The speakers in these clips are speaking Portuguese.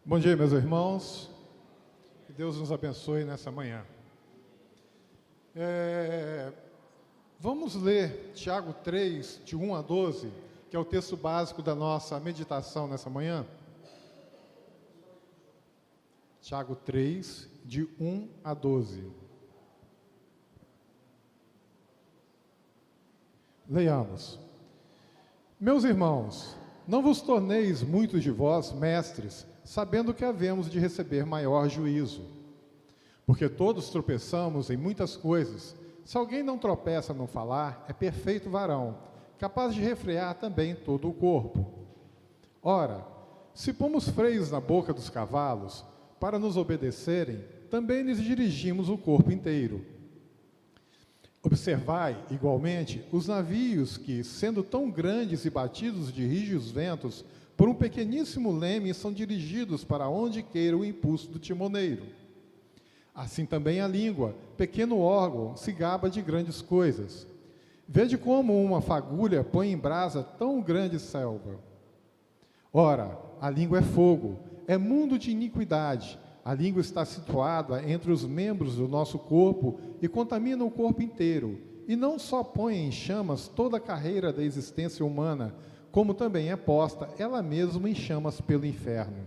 Bom dia, meus irmãos. Que Deus nos abençoe nessa manhã. Vamos ler Tiago 3, de 1 a 12, que é o texto básico da nossa meditação nessa manhã. Tiago 3, de 1 a 12. Leiamos. Meus irmãos, não vos torneis muitos de vós mestres, sabendo que havemos de receber maior juízo. Porque todos tropeçamos em muitas coisas. Se alguém não tropeça no falar, é perfeito varão, capaz de refrear também todo o corpo. Ora, se pomos freios na boca dos cavalos, para nos obedecerem, também lhes dirigimos o corpo inteiro. Observai, igualmente, os navios que, sendo tão grandes e batidos de rígidos ventos, por um pequeníssimo leme são dirigidos para onde queira o impulso do timoneiro. Assim também a língua, pequeno órgão, se gaba de grandes coisas. Vede como uma fagulha põe em brasa tão grande selva. Ora, a língua é fogo, é mundo de iniquidade. A língua está situada entre os membros do nosso corpo e contamina o corpo inteiro. E não só põe em chamas toda a carreira da existência humana, como também é posta ela mesma em chamas pelo inferno.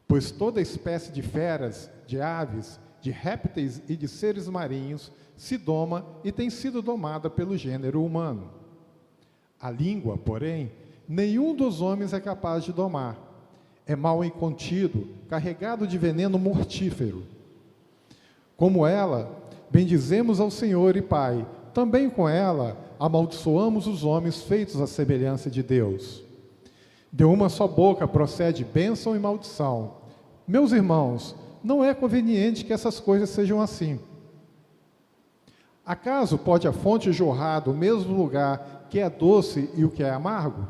Pois toda espécie de feras, de aves, de répteis e de seres marinhos se doma e tem sido domada pelo gênero humano. A língua, porém, nenhum dos homens é capaz de domar. É mal incontido, carregado de veneno mortífero. Como ela, bendizemos ao Senhor e Pai, também com ela amaldiçoamos os homens feitos à semelhança de Deus. De uma só boca procede bênção e maldição. Meus irmãos, não é conveniente que essas coisas sejam assim. Acaso pode a fonte jorrar do mesmo lugar que é doce e o que é amargo?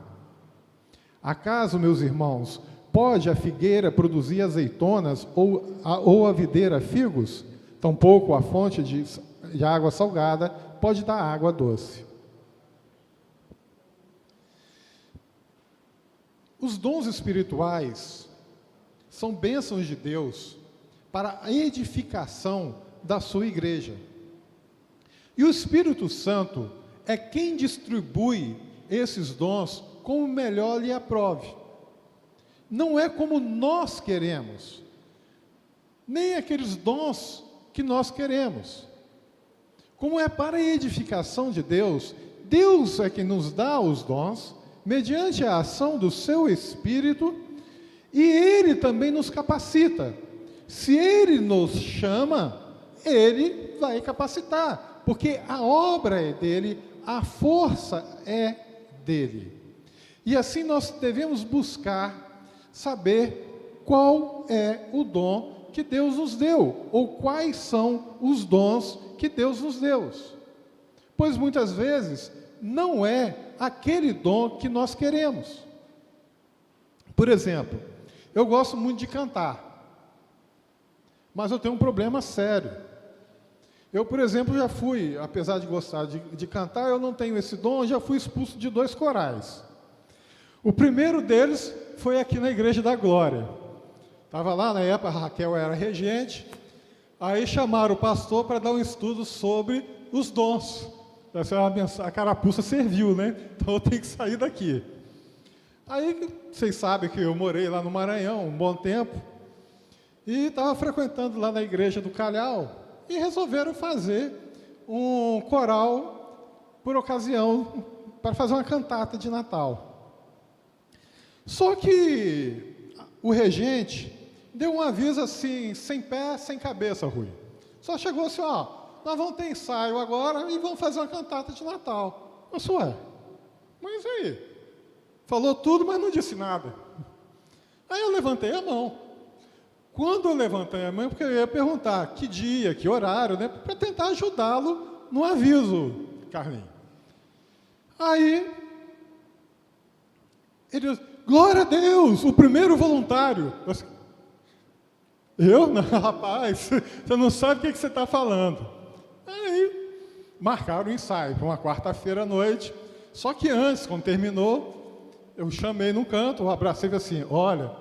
Acaso, meus irmãos, pode a figueira produzir azeitonas ou a videira figos? Tampouco a fonte de água salgada pode dar água doce. Os dons espirituais são bênçãos de Deus para a edificação da sua igreja. E o Espírito Santo é quem distribui esses dons como melhor lhe aprove. Não é como nós queremos, nem aqueles dons que nós queremos. Como é para a edificação de Deus, Deus é quem nos dá os dons, mediante a ação do seu Espírito, e Ele também nos capacita. Se Ele nos chama, Ele vai capacitar, porque a obra é dEle, a força é dEle. E assim nós devemos buscar saber qual é o dom que Deus nos deu, ou quais são os dons que Deus nos deu. Pois muitas vezes não é aquele dom que nós queremos. Por exemplo, eu gosto muito de cantar, mas eu tenho um problema sério. Eu, por exemplo, já fui, apesar de gostar de cantar, eu não tenho esse dom, já fui expulso de 2 corais. O primeiro deles foi aqui na Igreja da Glória. Estava lá, na época, a Raquel era regente, aí chamaram o pastor para dar um estudo sobre os dons. A carapuça serviu, né? Então eu tenho que sair daqui. Aí, vocês sabem que eu morei lá no Maranhão um bom tempo, e estava frequentando lá na Igreja do Calhau, e resolveram fazer um coral por ocasião, para fazer uma cantata de Natal. Só que o regente deu um aviso assim, sem pé, sem cabeça, Rui. Só chegou assim, ó, nós vamos ter ensaio agora e vamos fazer uma cantata de Natal. Eu sou, mas aí? Falou tudo, mas não disse nada. Aí eu levantei a mão. Quando eu levantei a mão, porque eu ia perguntar que dia, que horário, né, para tentar ajudá-lo no aviso, Carlinhos. Aí, ele disse, glória a Deus, o primeiro voluntário. Eu? Não, rapaz, você não sabe o que você está falando. Aí, marcaram o ensaio para uma quarta-feira à noite. Só que antes, quando terminou, eu chamei num canto, eu abracei e falei assim, olha,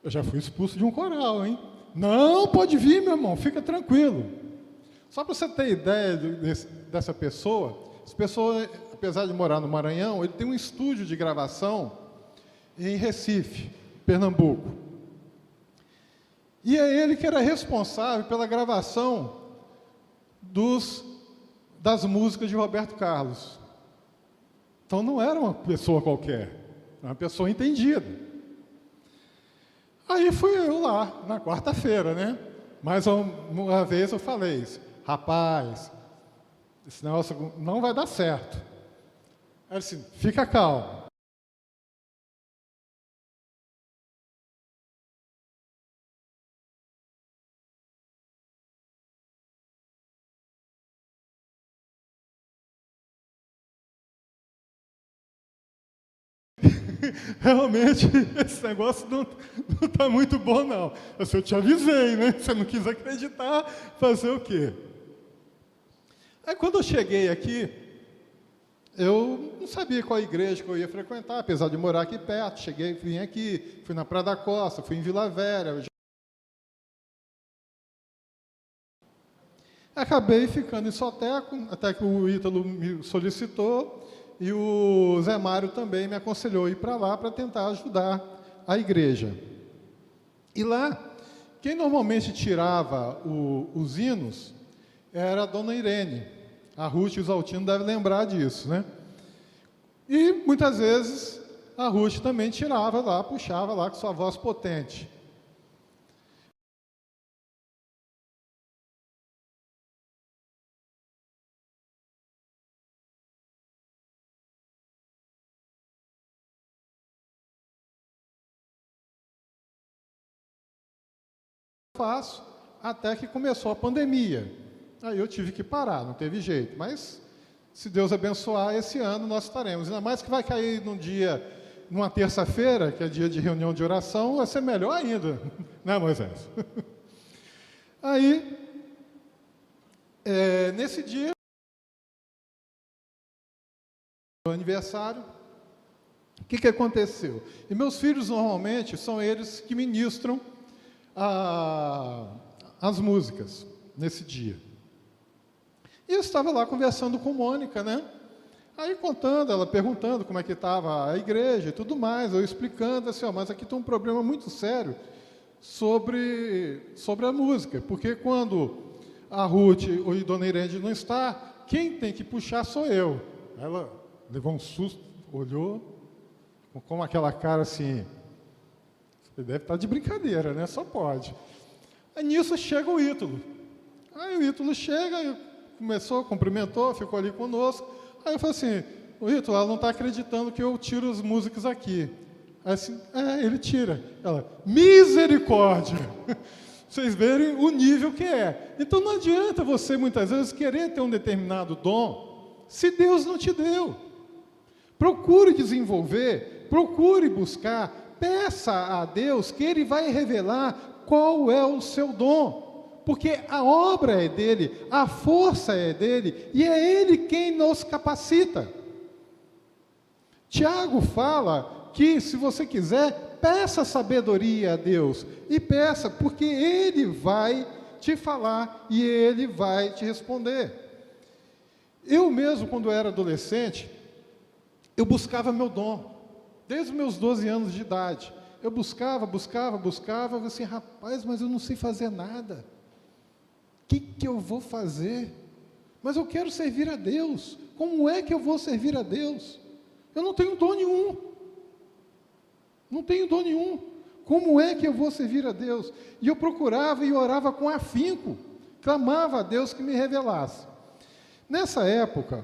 Eu já fui expulso de um coral, hein? Não, pode vir, meu irmão, fica tranquilo. Só para você ter ideia dessa pessoa, essa pessoa, apesar de morar no Maranhão, ele tem um estúdio de gravação em Recife, Pernambuco. E é ele que era responsável pela gravação das músicas de Roberto Carlos. Então não era uma pessoa qualquer, era uma pessoa entendida. Aí fui eu lá, na quarta-feira, né? Mais uma vez eu falei isso. Rapaz, esse negócio não vai dar certo. Aí ele disse, fica calmo. Realmente, esse negócio não está muito bom, não. Eu te avisei, né? Você não quis acreditar, fazer o quê? Aí, quando eu cheguei aqui, eu não sabia qual igreja que eu ia frequentar, apesar de morar aqui perto. Cheguei, vim aqui, fui na Praia da Costa, fui em Vila Velha. Acabei ficando em Soteco, até que o Ítalo me solicitou, e o Zé Mário também me aconselhou a ir para lá para tentar ajudar a igreja. E lá, quem normalmente tirava os hinos era a dona Irene. A Ruth e os Altino devem lembrar disso, né? E, muitas vezes, a Ruth também tirava lá, puxava lá com sua voz potente. Faço, até que começou a pandemia. Aí eu tive que parar, não teve jeito. Mas, se Deus abençoar, esse ano nós estaremos. Ainda mais que vai cair numa terça-feira, que é dia de reunião de oração, vai ser melhor ainda. Né, Moisés? Aí, nesse dia, no aniversário, o que aconteceu? E meus filhos, normalmente, são eles que ministram as músicas nesse dia. E eu estava lá conversando com Mônica, né? Aí contando, ela perguntando como é que estava a igreja e tudo mais, eu explicando assim, mas aqui tem um problema muito sério sobre a música, porque quando a Ruth ou a dona Irene não está, quem tem que puxar sou eu. Ela levou um susto, olhou, com aquela cara assim, você deve estar de brincadeira, né? Só pode. Aí nisso chega o Ítalo. Aí o Ítalo chega, começou, cumprimentou, ficou ali conosco. Aí eu falei assim, o Ítalo, ela não está acreditando que eu tiro as músicas aqui. Aí assim, ele tira. Ela, misericórdia! Vocês verem o nível que é. Então não adianta você, muitas vezes, querer ter um determinado dom, se Deus não te deu. Procure desenvolver, procure buscar, peça a Deus que Ele vai revelar qual é o seu dom, porque a obra é dEle, a força é dEle, e é Ele quem nos capacita. Tiago fala que, se você quiser, peça sabedoria a Deus, e peça, porque Ele vai te falar, e Ele vai te responder. Eu mesmo, quando era adolescente, eu buscava meu dom. Desde os meus 12 anos de idade, eu buscava, assim, rapaz, mas eu não sei fazer nada. O que eu vou fazer? Mas eu quero servir a Deus. Como é que eu vou servir a Deus? Eu não tenho dom nenhum. Não tenho dom nenhum. Como é que eu vou servir a Deus? E eu procurava e orava com afinco, clamava a Deus que me revelasse. Nessa época,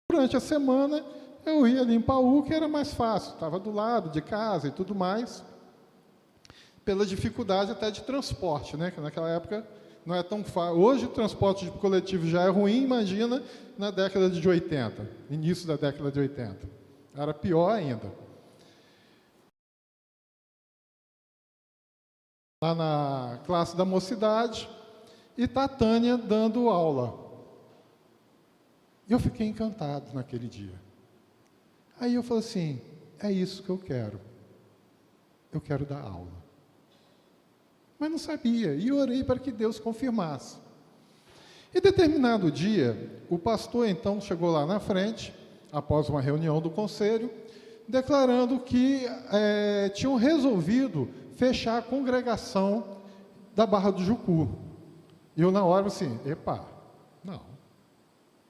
durante a semana, eu ia ali em Paú, que era mais fácil, estava do lado de casa e tudo mais, pela dificuldade até de transporte, né? Que naquela época não é tão fácil. Hoje o transporte coletivo já é ruim, imagina na década de 80, início da década de 80. Era pior ainda. lá na classe da mocidade, e está a Tânia dando aula. E eu fiquei encantado naquele dia. Aí eu falei assim, é isso que eu quero dar aula. Mas não sabia, e orei para que Deus confirmasse. E determinado dia, o pastor então chegou lá na frente, após uma reunião do conselho, declarando que tinham resolvido fechar a congregação da Barra do Jucu. E eu na hora assim, não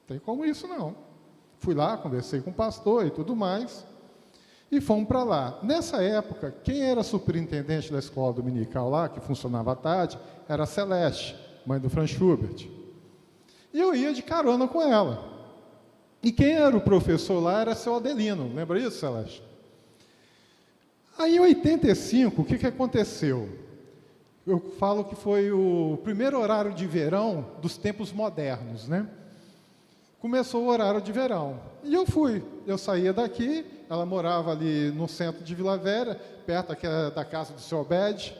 tem como isso não. Fui lá, conversei com o pastor e tudo mais, e fomos para lá. Nessa época, quem era superintendente da escola dominical lá, que funcionava à tarde, era a Celeste, mãe do Franz Schubert. E eu ia de carona com ela. E quem era o professor lá era seu Adelino, lembra isso, Celeste? Aí em 85, o que aconteceu? Eu falo que foi o primeiro horário de verão dos tempos modernos, né? Começou o horário de verão. E eu fui. Eu saía daqui, ela morava ali no centro de Vila Velha, perto da casa do seu Obed.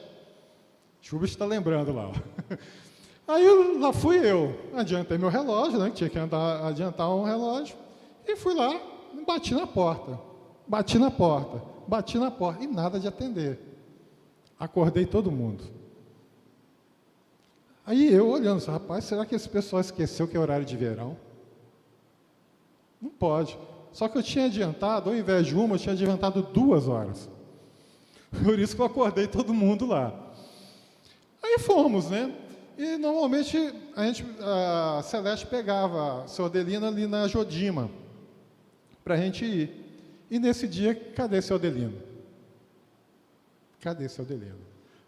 Schubert está lembrando lá. Aí lá fui eu. Adiantei meu relógio, né? Tinha que adiantar um relógio. E fui lá, bati na porta. E nada de atender. Acordei todo mundo. Aí eu olhando, rapaz, será que esse pessoal esqueceu que é horário de verão? Não pode. Só que eu tinha adiantado, ao invés de uma, eu tinha adiantado 2 horas. Por isso que eu acordei todo mundo lá. Aí fomos, né? E normalmente a Celeste pegava a seu Adelino ali na Jodima, para a gente ir. E nesse dia, cadê seu Adelino?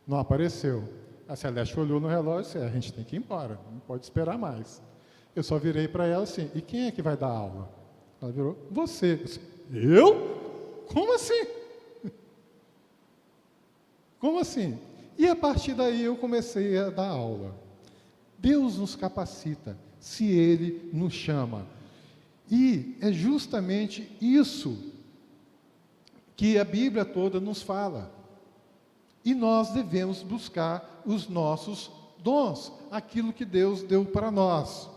Não apareceu. A Celeste olhou no relógio e disse, a gente tem que ir embora, não pode esperar mais. Eu só virei para ela assim, e quem é que vai dar aula? Ela virou, você. Eu disse, eu? Como assim? Como assim? E a partir daí eu comecei a dar aula. Deus nos capacita, se Ele nos chama. E é justamente isso que a Bíblia toda nos fala. E nós devemos buscar os nossos dons, aquilo que Deus deu para nós.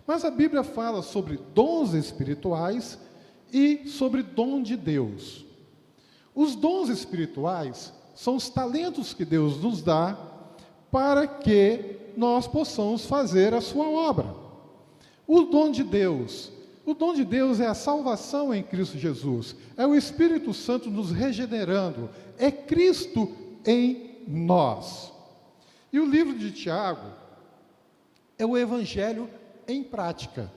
Mas a Bíblia fala sobre dons espirituais e sobre dom de Deus. Os dons espirituais são os talentos que Deus nos dá para que nós possamos fazer a sua obra. O dom de Deus é a salvação em Cristo Jesus, é o Espírito Santo nos regenerando, é Cristo em nós. E o livro de Tiago é o Evangelho em prática.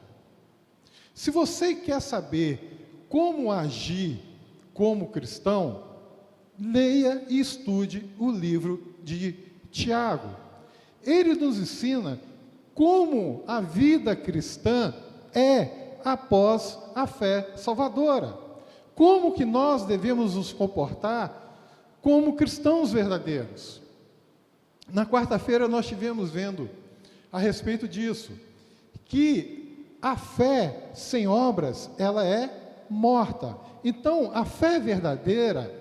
Se você quer saber como agir como cristão, leia e estude o livro de Tiago. Ele nos ensina como a vida cristã é após a fé salvadora. Como que nós devemos nos comportar como cristãos verdadeiros. Na quarta-feira nós estivemos vendo a respeito disso, que a fé sem obras, ela é morta. Então, a fé verdadeira,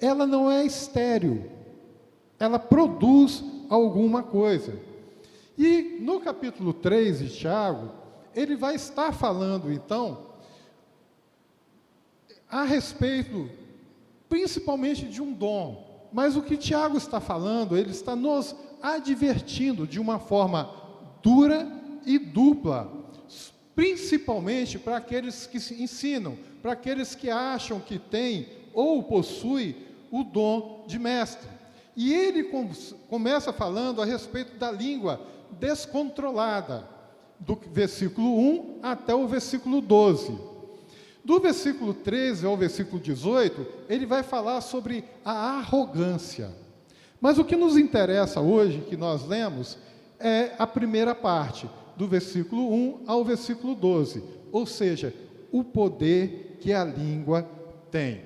ela não é estéril, ela produz alguma coisa. E no capítulo 3 de Tiago, ele vai estar falando, então, a respeito, principalmente de um dom. Mas o que Tiago está falando, ele está nos advertindo de uma forma dura e dupla, principalmente para aqueles que se ensinam, para aqueles que acham que têm ou possuem o dom de mestre. E ele começa falando a respeito da língua descontrolada, do versículo 1 até o versículo 12. Do versículo 13 ao versículo 18, ele vai falar sobre a arrogância. Mas o que nos interessa hoje, que nós lemos, é a primeira parte, do versículo 1 ao versículo 12, ou seja, o poder que a língua tem.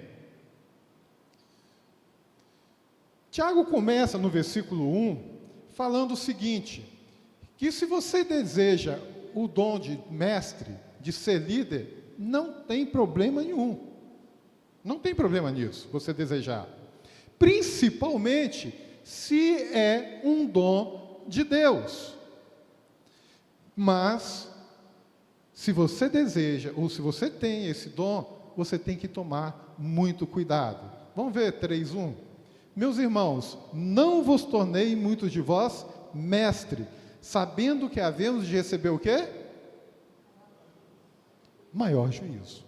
Tiago começa no versículo 1, falando o seguinte, que se você deseja o dom de mestre, de ser líder, não tem problema nenhum. Não tem problema nisso, você desejar. Principalmente se é um dom de Deus. Mas, se você deseja, ou se você tem esse dom, você tem que tomar muito cuidado. Vamos ver 3:1? Meus irmãos, não vos tornei muitos de vós mestre, sabendo que havemos de receber o quê? Maior juízo.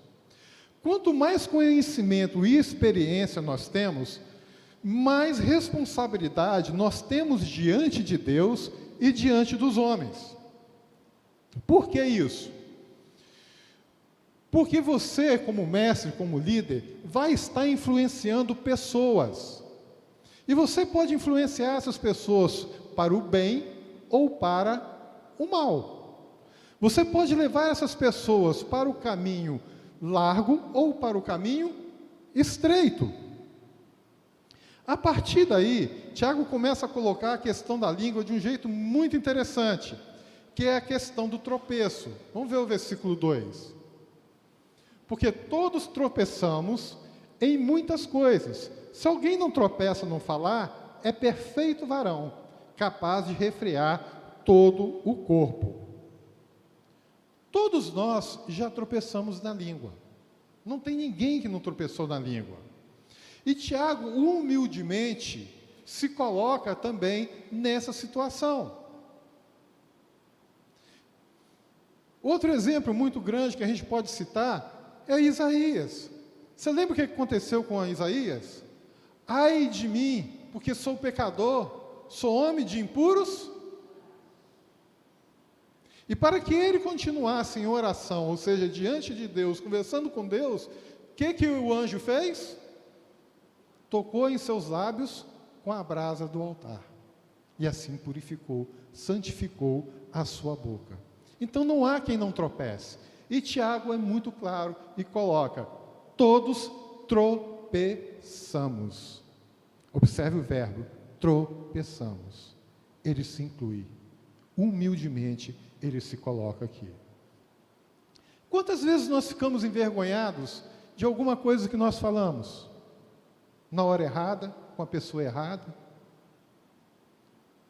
Quanto mais conhecimento e experiência nós temos, mais responsabilidade nós temos diante de Deus e diante dos homens. Por que isso? Porque você, como mestre, como líder, vai estar influenciando pessoas. E você pode influenciar essas pessoas para o bem ou para o mal. Você pode levar essas pessoas para o caminho largo ou para o caminho estreito. A partir daí, Tiago começa a colocar a questão da língua de um jeito muito interessante, que é a questão do tropeço. Vamos ver o versículo 2. Porque todos tropeçamos em muitas coisas. Se alguém não tropeça no falar, é perfeito varão, capaz de refrear todo o corpo. Todos nós já tropeçamos na língua. Não tem ninguém que não tropeçou na língua. E Tiago, humildemente, se coloca também nessa situação. Outro exemplo muito grande que a gente pode citar é Isaías. Você lembra o que aconteceu com Isaías? Ai de mim, porque sou pecador, sou homem de impuros. E para que ele continuasse em oração, ou seja, diante de Deus, conversando com Deus, o que o anjo fez? Tocou em seus lábios com a brasa do altar. E assim purificou, santificou a sua boca. Então não há quem não tropece. E Tiago é muito claro e coloca: todos tropeçamos. Observe o verbo, tropeçamos. Ele se inclui. Humildemente, ele se coloca aqui. Quantas vezes nós ficamos envergonhados de alguma coisa que nós falamos? Na hora errada, com a pessoa errada?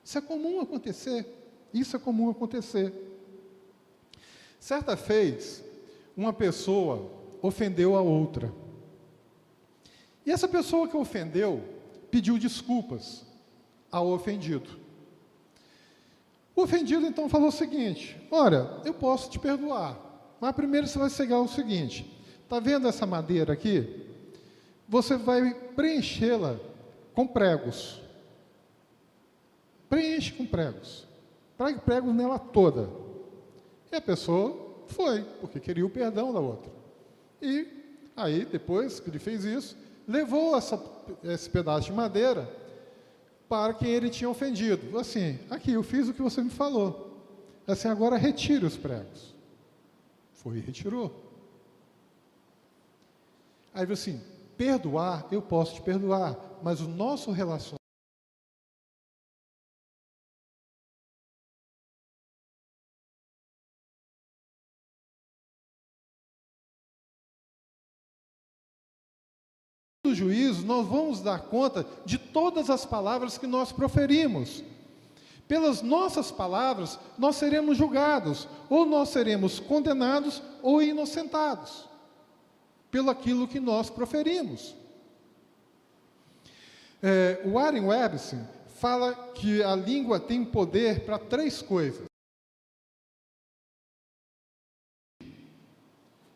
Isso é comum acontecer. Isso é comum acontecer. Certa vez, uma pessoa ofendeu a outra. E essa pessoa que ofendeu pediu desculpas ao ofendido. O ofendido então falou o seguinte: olha, eu posso te perdoar, mas primeiro você vai cegar o seguinte: está vendo essa madeira aqui? Você vai preenchê-la com pregos. Preenche com pregos. Pregue pregos nela toda. E a pessoa foi, porque queria o perdão da outra. E aí, depois que ele fez isso, levou esse pedaço de madeira para quem ele tinha ofendido. Assim, aqui, eu fiz o que você me falou. Assim, agora retire os pregos. Foi e retirou. Aí ele assim, perdoar, eu posso te perdoar, mas o nosso relacionamento do juízo, nós vamos dar conta de todas as palavras que nós proferimos. Pelas nossas palavras, nós seremos julgados, ou nós seremos condenados ou inocentados, pelo aquilo que nós proferimos. O Warren Wiersbe fala que a língua tem poder para 3 coisas.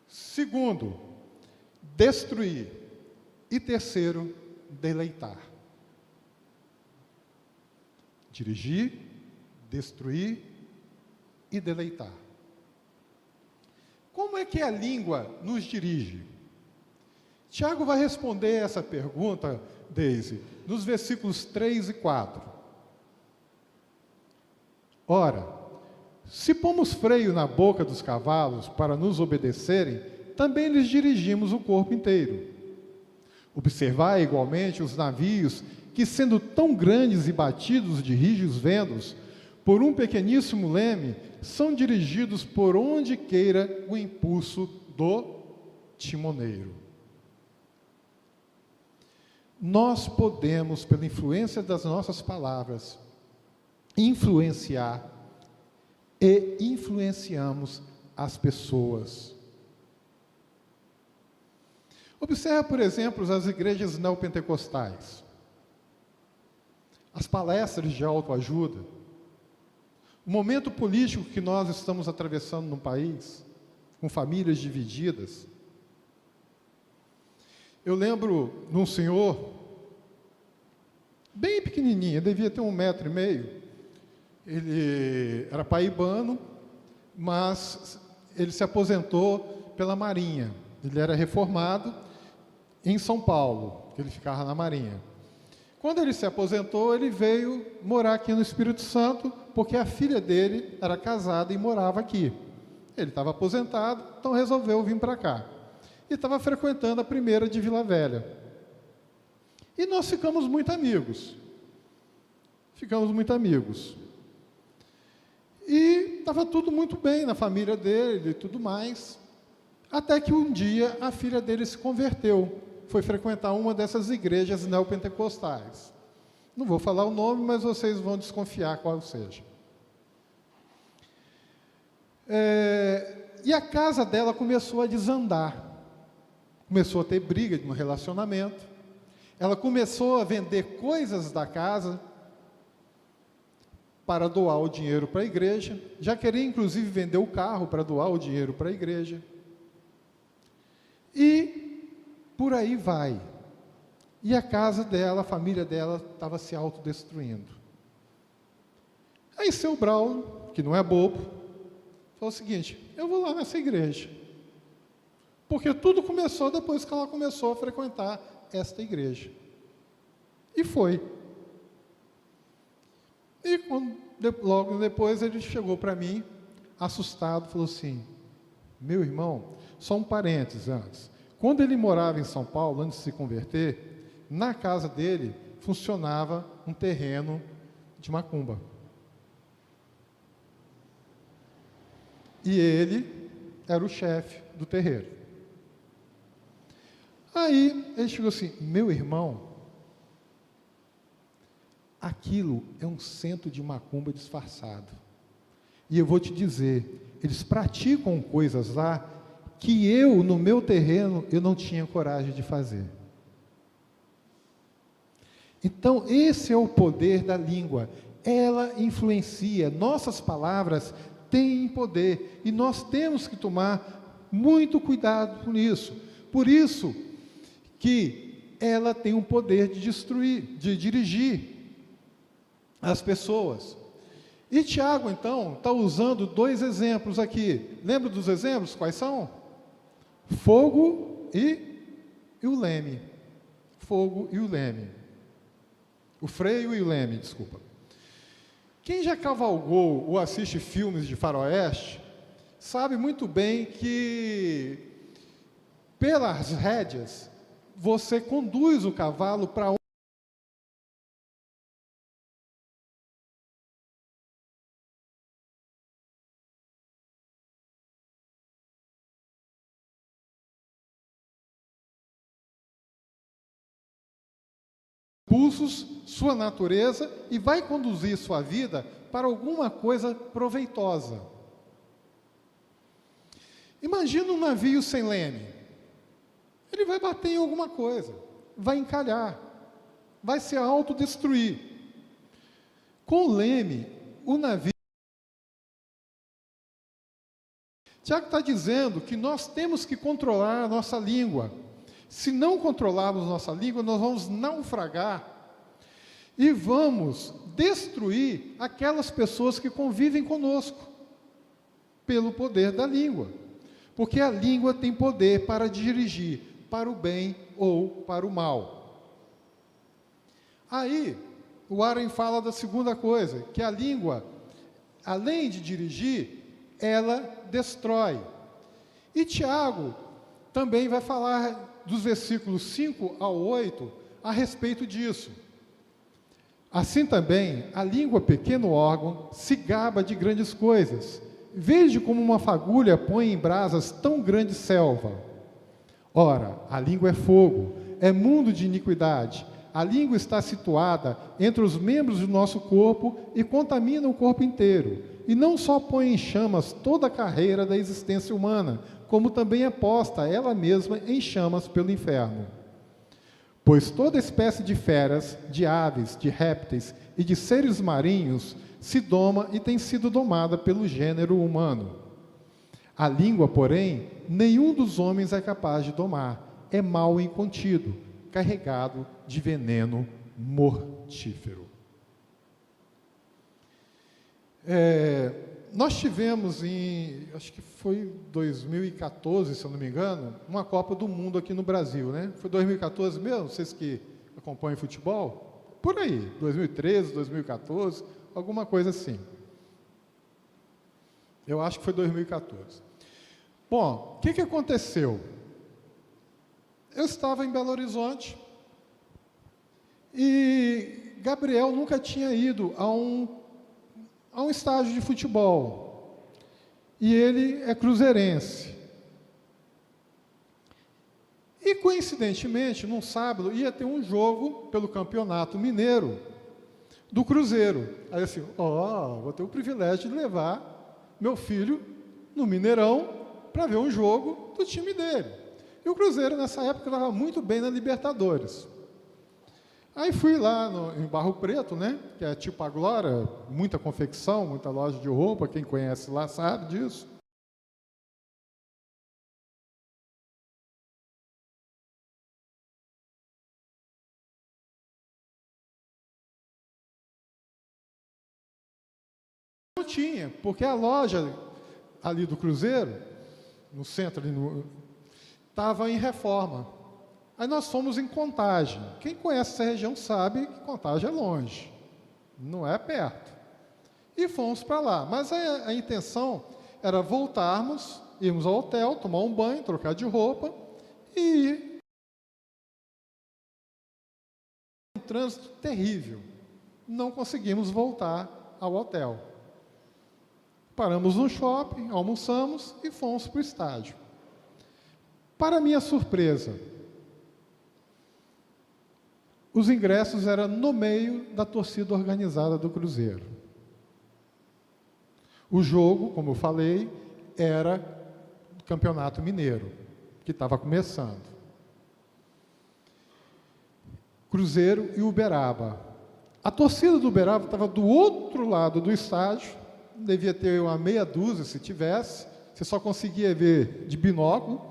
Segundo, destruir. E terceiro, deleitar. Dirigir, destruir e deleitar. Como é que a língua nos dirige? Tiago vai responder essa pergunta, Deise, nos versículos 3 e 4. Ora, se pomos freio na boca dos cavalos para nos obedecerem, também lhes dirigimos o corpo inteiro. Observai igualmente os navios que, sendo tão grandes e batidos de rígidos ventos, por um pequeníssimo leme, são dirigidos por onde queira o impulso do timoneiro. nós podemos, pela influência das nossas palavras, influenciar e influenciamos as pessoas. Observe, por exemplo, as igrejas neopentecostais, as palestras de autoajuda, o momento político que nós estamos atravessando no país, com famílias divididas. Eu lembro de um senhor, bem pequenininho, devia ter 1,5 m, ele era paraibano, mas ele se aposentou pela Marinha. Ele era reformado em São Paulo, ele ficava na Marinha. Quando ele se aposentou, ele veio morar aqui no Espírito Santo, porque a filha dele era casada e morava aqui. Ele estava aposentado, então resolveu vir para cá. E estava frequentando a primeira de Vila Velha. E nós ficamos muito amigos. E estava tudo muito bem na família dele e tudo mais. Até que um dia a filha dele se converteu. Foi frequentar uma dessas igrejas neopentecostais. Não vou falar o nome, mas vocês vão desconfiar qual seja. E a casa dela começou a desandar. Começou a ter briga de um relacionamento. Ela começou a vender coisas da casa para doar o dinheiro para a igreja. Já queria, inclusive, vender o carro para doar o dinheiro para a igreja. E por aí vai. E a casa dela, a família dela, estava se autodestruindo. Aí seu Braulio, que não é bobo, falou o seguinte: eu vou lá nessa igreja. Porque tudo começou depois que ela começou a frequentar esta igreja. E foi. E logo depois ele chegou para mim, assustado, falou assim: meu irmão, só um parênteses antes. Quando ele morava em São Paulo, antes de se converter, na casa dele funcionava um terreno de macumba. E ele era o chefe do terreiro. Aí ele chegou assim: meu irmão, aquilo é um centro de macumba disfarçado. E eu vou te dizer, eles praticam coisas lá que eu, no meu terreno, eu não tinha coragem de fazer. Então, esse é o poder da língua. Ela influencia, nossas palavras têm poder, e nós temos que tomar muito cuidado com isso. Por isso que ela tem um poder de destruir, de dirigir as pessoas. E Tiago, então, está usando 2 exemplos aqui. Lembra dos exemplos? Quais são? Fogo e o leme. Fogo e o leme. O freio e o leme, desculpa. Quem já cavalgou ou assiste filmes de faroeste, sabe muito bem que, pelas rédeas, você conduz o cavalo para onde impulsos, sua natureza, e vai conduzir sua vida para alguma coisa proveitosa. Imagina um navio sem leme. Ele vai bater em alguma coisa, vai encalhar, vai se autodestruir. Com o leme, o navio... Tiago está dizendo que nós temos que controlar a nossa língua. Se não controlarmos nossa língua, nós vamos naufragar e vamos destruir aquelas pessoas que convivem conosco, pelo poder da língua. Porque a língua tem poder para dirigir para o bem ou para o mal. Aí, o Warren fala da segunda coisa, que a língua, além de dirigir, ela destrói. E Tiago também vai falar dos versículos 5 ao 8 a respeito disso. Assim também, a língua, pequeno órgão, se gaba de grandes coisas. Veja como uma fagulha põe em brasas tão grande selva. Ora, a língua é fogo, é mundo de iniquidade. A língua está situada entre os membros do nosso corpo e contamina o corpo inteiro. E não só põe em chamas toda a carreira da existência humana, como também é posta ela mesma em chamas pelo inferno. Pois toda espécie de feras, de aves, de répteis e de seres marinhos se doma e tem sido domada pelo gênero humano. A língua, porém, nenhum dos homens é capaz de domar. É mal incontido, carregado de veneno mortífero. Nós tivemos acho que foi 2014, se eu não me engano, uma Copa do Mundo aqui no Brasil, né? Foi 2014 mesmo? Vocês que acompanham futebol? Por aí, 2013, 2014, alguma coisa assim. Eu acho que foi 2014. Bom, o que aconteceu? Eu estava em Belo Horizonte e Gabriel nunca tinha ido a um estádio de futebol. E ele é cruzeirense. E, coincidentemente, num sábado, ia ter um jogo pelo Campeonato Mineiro do Cruzeiro. Aí assim, vou ter o privilégio de levar meu filho no Mineirão para ver um jogo do time dele. E o Cruzeiro, nessa época, estava muito bem na Libertadores. Aí fui lá em Barro Preto, né, que é tipo a Glória, muita confecção, muita loja de roupa, quem conhece lá sabe disso. Não tinha, porque a loja ali do Cruzeiro, no centro, estava em reforma. Aí nós fomos em Contagem. Quem conhece essa região sabe que Contagem é longe, não é perto. E fomos para lá. Mas a intenção era voltarmos, irmos ao hotel, tomar um banho, trocar de roupa e ir. Um trânsito terrível. Não conseguimos voltar ao hotel. Paramos no shopping, almoçamos e fomos para o estádio. Para minha surpresa, os ingressos eram no meio da torcida organizada do Cruzeiro. O jogo, como eu falei, era do Campeonato Mineiro, que estava começando. Cruzeiro e Uberaba. A torcida do Uberaba estava do outro lado do estádio, devia ter uma meia dúzia se tivesse, você só conseguia ver de binóculo,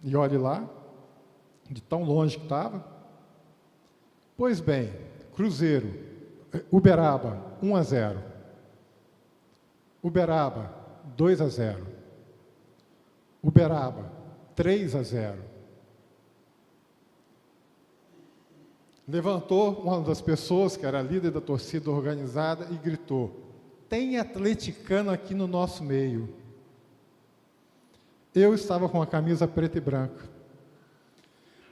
e olhe lá, de tão longe que estava. Pois bem, Cruzeiro, Uberaba, 1-0. Uberaba, 2-0. Uberaba, 3-0. Levantou uma das pessoas, que era a líder da torcida organizada, e gritou: tem atleticano aqui no nosso meio. Eu estava com a camisa preta e branca.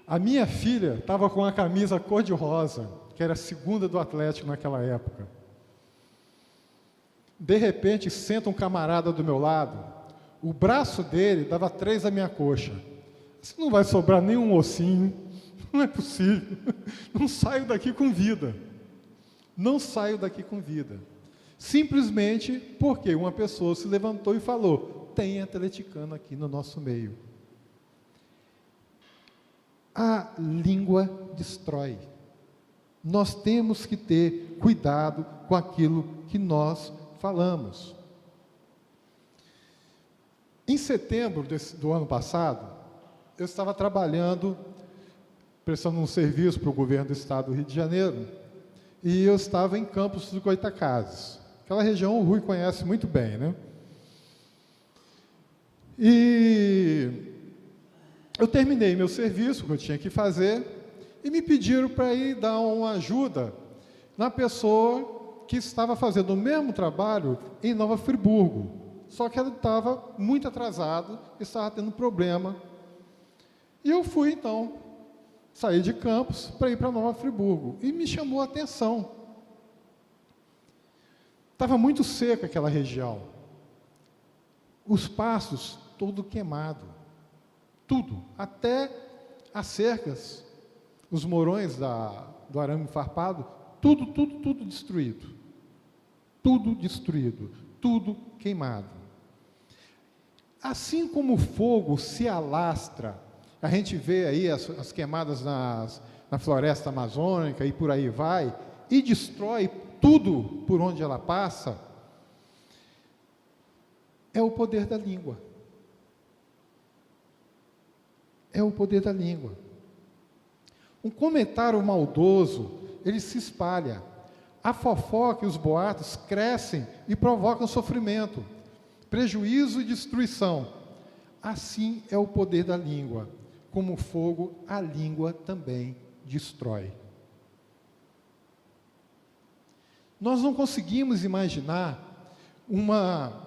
A minha filha estava com a camisa cor-de-rosa, que era a segunda do Atlético naquela época. De repente, senta um camarada do meu lado, o braço dele dava 3 da minha coxa. Assim, não vai sobrar nenhum ossinho, não é possível. Não saio daqui com vida. Não saio daqui com vida. Simplesmente porque uma pessoa se levantou e falou: tem atleticano aqui no nosso meio. A língua destrói. Nós temos que ter cuidado com aquilo que nós falamos. Em setembro do ano passado, eu estava trabalhando, prestando um serviço para o governo do estado do Rio de Janeiro, e eu estava em Campos dos Goytacazes. Aquela região o Rui conhece muito bem, né? E eu terminei meu serviço, que eu tinha que fazer, e me pediram para ir dar uma ajuda na pessoa que estava fazendo o mesmo trabalho em Nova Friburgo. Só que ela estava muito atrasado, estava tendo problema. E eu fui, então, sair de Campos para ir para Nova Friburgo. E me chamou a atenção. Estava muito seca aquela região. Os pastos, todo queimado. Tudo, até as cercas. os morões do arame farpado, tudo destruído. Tudo destruído, tudo queimado. Assim como o fogo se alastra, a gente vê aí as queimadas na floresta amazônica e por aí vai, e destrói tudo por onde ela passa, é o poder da língua. É o poder da língua. Um comentário maldoso, ele se espalha. A fofoca e os boatos crescem e provocam sofrimento, prejuízo e destruição. Assim é o poder da língua. Como fogo, a língua também destrói. Nós não conseguimos imaginar uma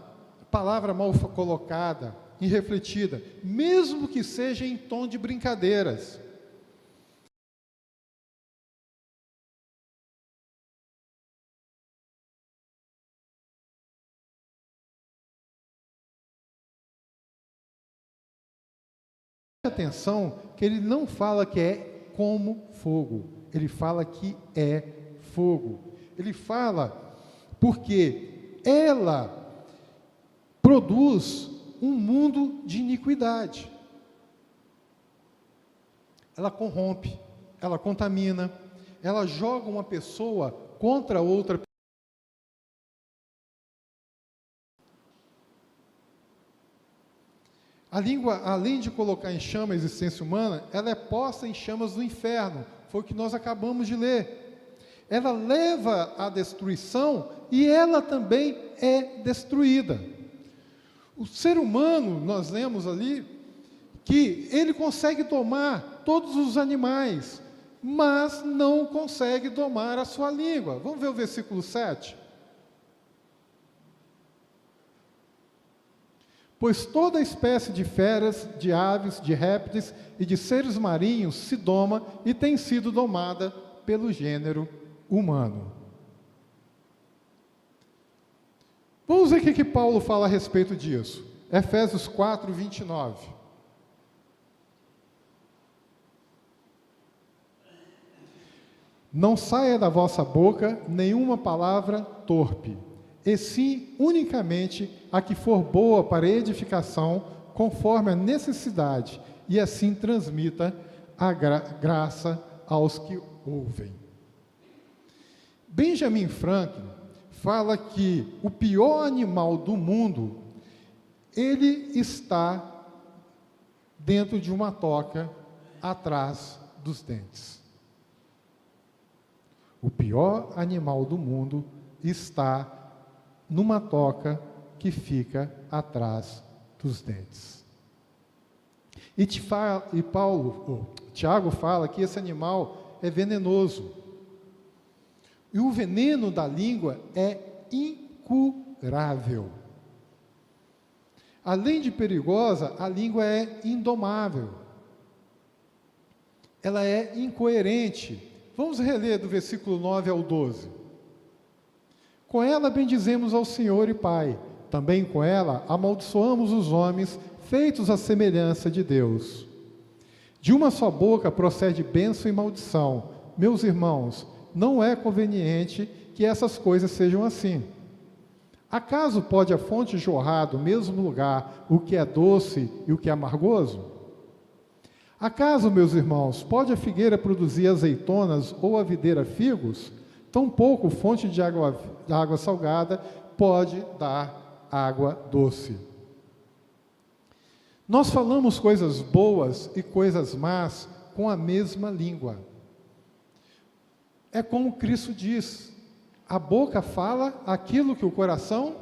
palavra mal colocada, irrefletida, mesmo que seja em tom de brincadeiras. Atenção que ele não fala que é como fogo, ele fala que é fogo. Ele fala porque ela produz um mundo de iniquidade. Ela corrompe, ela contamina, ela joga uma pessoa contra outra. A língua, além de colocar em chama a existência humana, ela é posta em chamas do inferno. Foi o que nós acabamos de ler. Ela leva à destruição e ela também é destruída. O ser humano, nós lemos ali, que ele consegue domar todos os animais, mas não consegue domar a sua língua. Vamos ver o versículo 7? Pois toda espécie de feras, de aves, de répteis e de seres marinhos se doma e tem sido domada pelo gênero humano. Vamos ver o que Paulo fala a respeito disso. Efésios 4, 29. Não saia da vossa boca nenhuma palavra torpe, e sim unicamente a que for boa para edificação, conforme a necessidade, e assim transmita a graça aos que ouvem. Benjamin Franklin fala que o pior animal do mundo, ele está dentro de uma toca atrás dos dentes. O pior animal do mundo está numa toca que fica atrás dos dentes. Tiago fala que esse animal é venenoso. E o veneno da língua é incurável. Além de perigosa, a língua é indomável. Ela é incoerente. Vamos reler do versículo 9 ao 12. Com ela bendizemos ao Senhor e Pai. Também com ela amaldiçoamos os homens, feitos à semelhança de Deus. De uma só boca procede bênção e maldição. Meus irmãos, não é conveniente que essas coisas sejam assim. Acaso pode a fonte jorrar do mesmo lugar o que é doce e o que é amargoso? Acaso, meus irmãos, pode a figueira produzir azeitonas ou a videira figos? Tampouco fonte de água salgada pode dar água doce. Nós falamos coisas boas e coisas más com a mesma língua. É como Cristo diz, a boca fala aquilo que o coração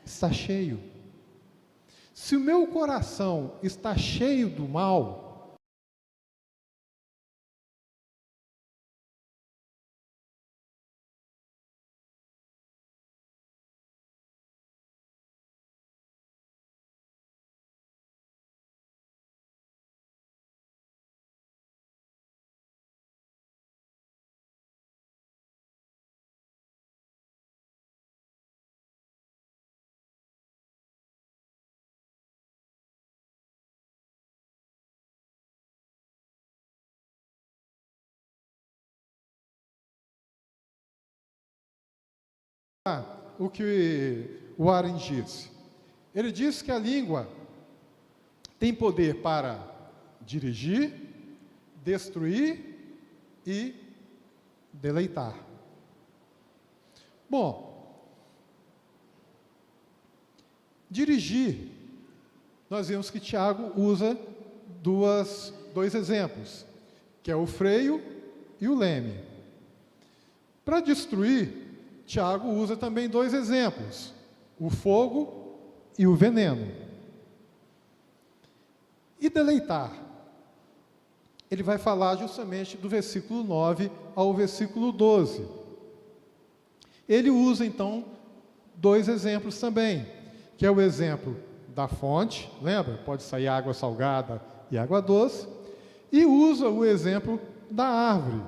está cheio. Se o meu coração está cheio do mal, o que o Warren disse. Ele disse que a língua tem poder para dirigir, destruir e deleitar. Bom, dirigir, nós vimos que Tiago usa dois exemplos, que é o freio e o leme. Para destruir, Tiago usa também dois exemplos, o fogo e o veneno. E deleitar, ele vai falar justamente do versículo 9 ao versículo 12. Ele usa, então, dois exemplos também, que é o exemplo da fonte, lembra? Pode sair água salgada e água doce, e usa o exemplo da árvore.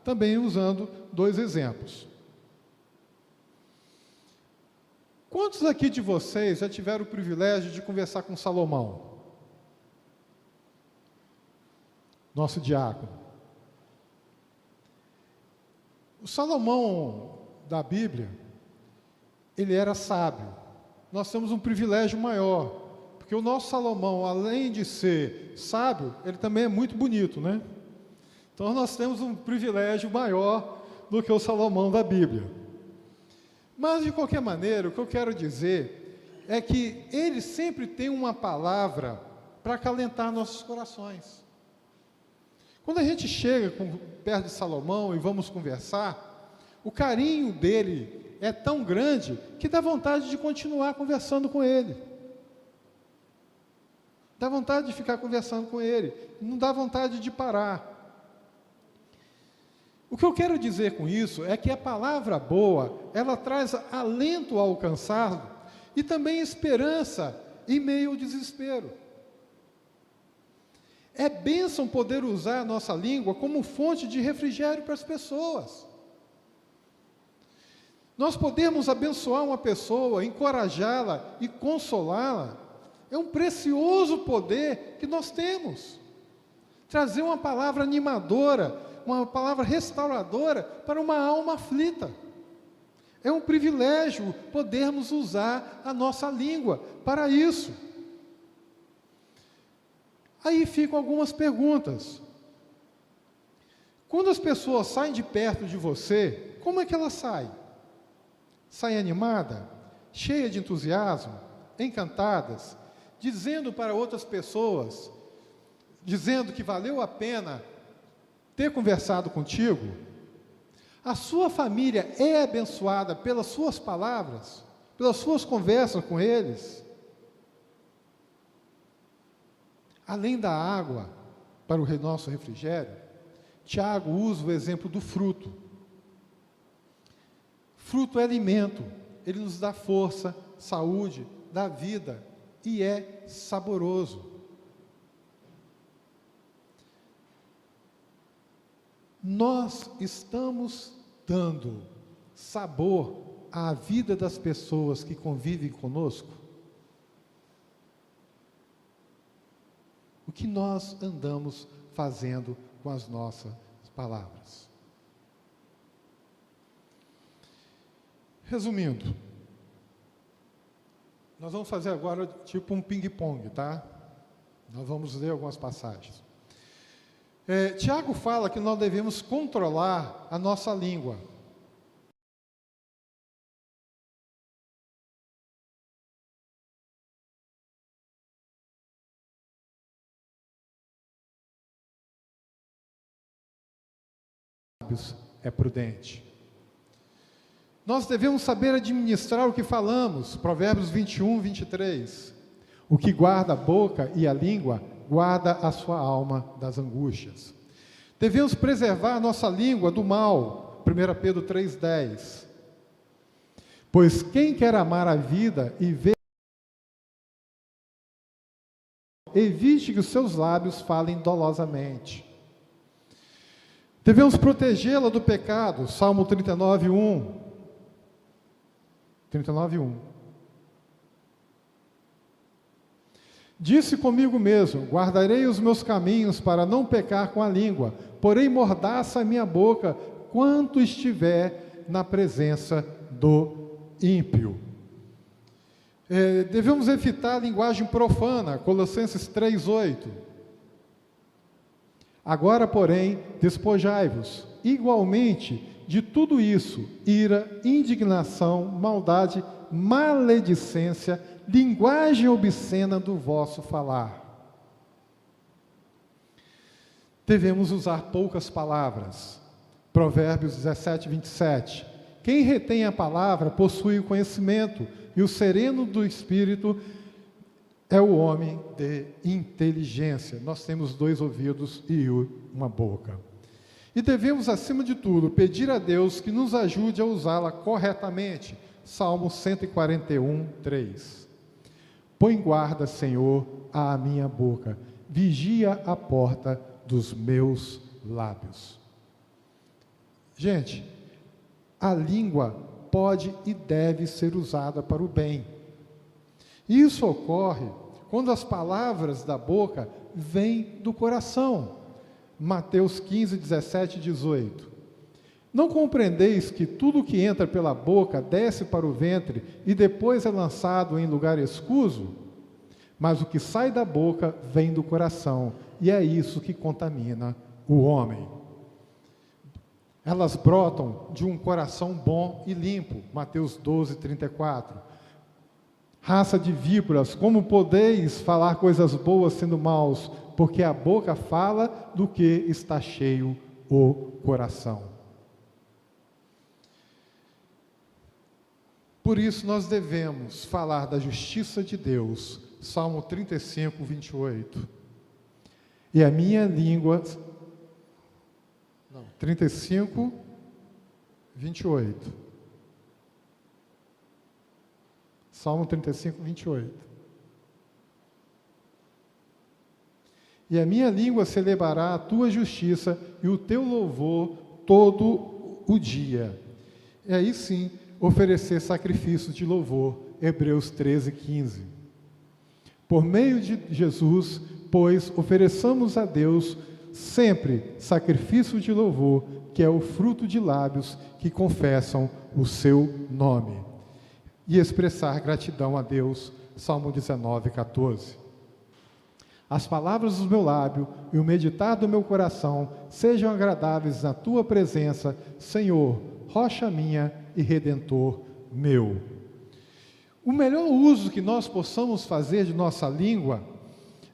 Também usando dois exemplos. Quantos aqui de vocês já tiveram o privilégio de conversar com Salomão? Nosso diácono. O Salomão da Bíblia, ele era sábio. Nós temos um privilégio maior, porque o nosso Salomão, além de ser sábio, ele também é muito bonito, né? Então nós temos um privilégio maior do que o Salomão da Bíblia. Mas, de qualquer maneira, o que eu quero dizer é que ele sempre tem uma palavra para acalentar nossos corações. Quando a gente chega perto de Salomão e vamos conversar, o carinho dele é tão grande que dá vontade de continuar conversando com ele. Dá vontade de ficar conversando com ele, não dá vontade de parar. O que eu quero dizer com isso é que a palavra boa, ela traz alento ao cansado e também esperança em meio ao desespero. É bênção poder usar a nossa língua como fonte de refrigério para as pessoas. Nós podemos abençoar uma pessoa, encorajá-la e consolá-la. É um precioso poder que nós temos. Trazer uma palavra animadora, uma palavra restauradora para uma alma aflita. É um privilégio podermos usar a nossa língua para isso. Aí ficam algumas perguntas. Quando as pessoas saem de perto de você, como é que elas saem? Saem animada, cheia de entusiasmo, encantadas, dizendo para outras pessoas, dizendo que valeu a pena ter conversado contigo? A sua família é abençoada pelas suas palavras, pelas suas conversas com eles? Além da água para o nosso refrigério, Tiago usa o exemplo do fruto. Fruto é alimento, ele nos dá força, saúde, dá vida e é saboroso. Nós estamos dando sabor à vida das pessoas que convivem conosco? O que nós andamos fazendo com as nossas palavras? Resumindo, nós vamos fazer agora tipo um ping-pong, tá? Nós vamos ler algumas passagens. Tiago fala que nós devemos controlar a nossa língua. É prudente. Nós devemos saber administrar o que falamos, Provérbios 21, 23. O que guarda a boca e a língua, guarda a sua alma das angústias. Devemos preservar a nossa língua do mal, 1 Pedro 3,10. Pois quem quer amar a vida e ver, evite que os seus lábios falem dolosamente. Devemos protegê-la do pecado, Salmo 39:1. 39:1. Disse comigo mesmo, guardarei os meus caminhos para não pecar com a língua, porém mordaça a minha boca quanto estiver na presença do ímpio. Devemos evitar a linguagem profana, Colossenses 3:8. Agora, porém, despojai-vos igualmente de tudo isso: ira, indignação, maldade, maledicência, linguagem obscena do vosso falar. Devemos usar poucas palavras. Provérbios 17:27. Quem retém a palavra possui o conhecimento, e o sereno do espírito é o homem de inteligência. Nós temos 2 ouvidos e uma boca. E devemos, acima de tudo, pedir a Deus que nos ajude a usá-la corretamente. Salmo 141:3. Põe guarda, Senhor, à minha boca, vigia a porta dos meus lábios. Gente, a língua pode e deve ser usada para o bem. Isso ocorre quando as palavras da boca vêm do coração. Mateus 15, 17 e 18. Não compreendeis que tudo que entra pela boca desce para o ventre e depois é lançado em lugar escuso? Mas o que sai da boca vem do coração, e é isso que contamina o homem. Elas brotam de um coração bom e limpo. Mateus 12, 34. Raça de víboras, como podeis falar coisas boas sendo maus? Porque a boca fala do que está cheio o coração. Por isso nós devemos falar da justiça de Deus. Salmo 35, 28. E a minha língua... 35, 28. Salmo 35, 28. E a minha língua celebrará a tua justiça e o teu louvor todo o dia. E aí sim, oferecer sacrifícios de louvor. Hebreus 13, 15. Por meio de Jesus, pois, ofereçamos a Deus sempre sacrifício de louvor, que é o fruto de lábios que confessam o seu nome. E expressar gratidão a Deus, Salmo 19, 14. As palavras do meu lábio e o meditar do meu coração sejam agradáveis na tua presença, Senhor, rocha minha e redentor meu. O melhor uso que nós possamos fazer de nossa língua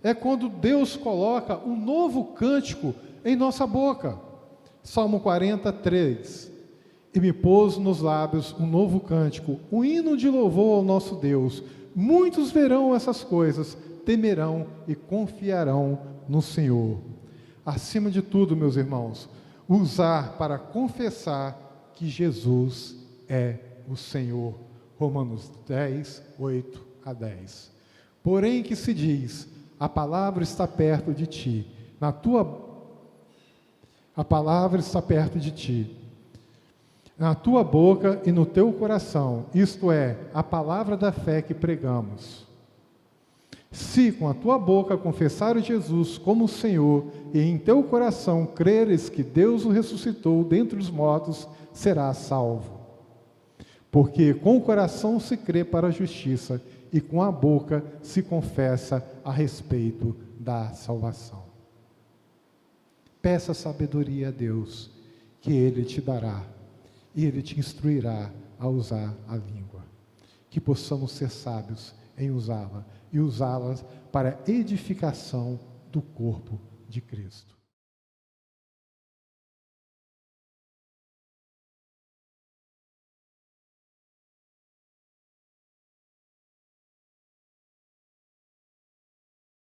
é quando Deus coloca um novo cântico em nossa boca. Salmo 43. E me pôs nos lábios um novo cântico, um hino de louvor ao nosso Deus. Muitos verão essas coisas, temerão e confiarão no Senhor. Acima de tudo, meus irmãos, usar para confessar que Jesus é o Senhor. Romanos 10, 8 a 10. Porém que se diz... A palavra está perto de ti. A palavra está perto de ti. Na tua boca e no teu coração. Isto é, a palavra da fé que pregamos. Se com a tua boca confessares Jesus como Senhor e em teu coração creres que Deus o ressuscitou dentre os mortos, serás salvo. Porque com o coração se crê para a justiça e com a boca se confessa a respeito da salvação. Peça sabedoria a Deus, que Ele te dará, e Ele te instruirá a usar a língua. Que possamos ser sábios em usá-la, e usá-la para edificação do corpo de Cristo.